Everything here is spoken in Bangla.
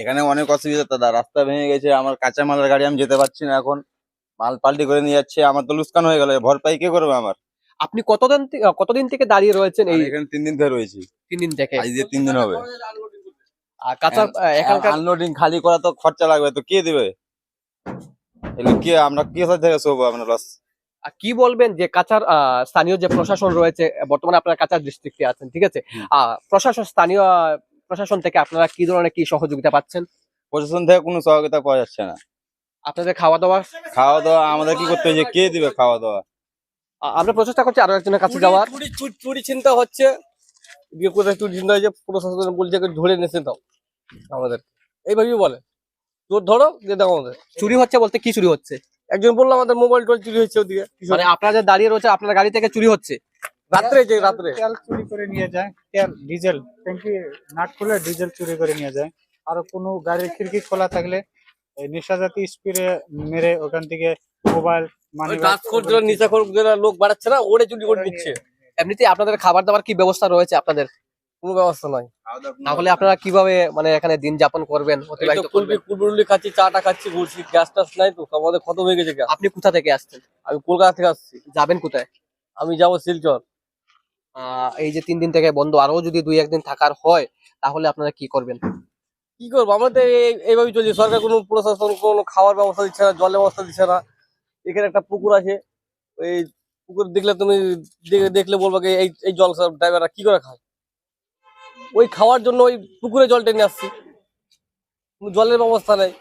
এখানে অনেক অসুবিধা দাদা, রাস্তা ভেঙে গেছে, আমার কাঁচা মালের গাড়ি আমি যেতে পারছি না এখন, মাল পাল্টি করে নিয়ে যাচ্ছে, আমার তো লুকসান হয়ে গেল, ভরপাই কে করবে আমার? আপনি কতদিন থেকে দাঁড়িয়ে রয়েছেন আর এই এখানে 3 দিন ধরে রয়েছি, 3 দিন থেকে? আজ দিয়ে 3 দিন হবে। আর কাঁচা এখানকার আনলোডিং খালি করা তো খরচা লাগবে, তো কে দিবে? এগুলো কি আমরা কি থেকে শোবো আমরা লস? কি বলবেন যে কাছার স্থানীয় যে প্রশাসন রয়েছে, বর্তমানে আপনারা কাছাড় ডিস্ট্রিক্টে আছেন, ঠিক আছে? স্থানীয় প্রশাসন থেকে আপনারা কি ধরনের কি সহযোগিতা পাচ্ছেন? প্রশাসন থেকে কোনো সহযোগিতা পাওয়া যাচ্ছে না। আপনাদের খাওয়া দাওয়া? খাওয়া দাওয়া আমাদের কি করতে হয়েছে, কে দিবে খাওয়া দাওয়া? আমরা প্রচেষ্টা করছি আরো একজনের কাছে যাওয়ার। চুরি চিন্তা হচ্ছে, দিয়ে কোথায় চুরি চিন্তা হয়েছে, প্রশাসন বলছে ধরে নিয়েছে দাও আমাদের, এইভাবেই বলে তোর ধরো দিয়ে দাও আমাদের। চুরি হচ্ছে বলতে কি চুরি হচ্ছে? একজন বললো আমাদের মোবাইল টোল চুরি হচ্ছে ওদিকে, মানে আপনারা যে দাঁড়িয়ে রয়েছে আপনার গাড়ি থেকে চুরি হচ্ছে? রাত্রে যে রাত্রে তেল চুরি করে নিয়ে যায়, তেল ডিজেল ট্যাঙ্কি নাট খুলে ডিজেল চুরি করে নিয়ে যায়। আর কোনো গাড়ির খিড়কি খোলা থাকলে এই নেশাজাতি স্প্রে মেরে ওখান থেকে মোবাইল মানি নিশাখোর যারা লোক বাড়াচ্ছে না, ওরে চুরি করে নিচ্ছে। এমনিতে আপনাদের খাবার দাবার কি ব্যবস্থা রয়েছে আপনাদের? কোনো ব্যবস্থা নাই। তাহলে আপনারা কিভাবে মানে এখানে দিন যাপন করবেন, অতিবাহিত করবেন? কুলবি খাচ্ছি, চাটা খাচ্ছি, ঘুরছি, গ্যাস টাস নাই তো, আমাদের খতম হয়ে গেছে গ্যাস। আপনি কোথা থেকে আসছেন? আমি কলকাতা থেকে আসছি। যাবেন কোথায়? আমি যাবো শিলচর। এই যে 3 দিন থেকে বন্ধ, আরো যদি 2-1 দিন থাকার হয় তাহলে আপনারা কি করবেন? কি করবো, আমরা তো এইভাবেই চলছি। সরকার কোনো প্রশাসন কোনো খাওয়ার ব্যবস্থা দিচ্ছে না, জলের ব্যবস্থা দিচ্ছে না। এখানে একটা পুকুর আছে, ওই পুকুর দেখলে তুমি দেখলে বলবো কি এই এই জল ড্রাইভাররা কি করে খায়? ওই খাওয়ার জন্য ওই পুকুরে জল টেনে আসছি, কোনো জলের ব্যবস্থা নেই।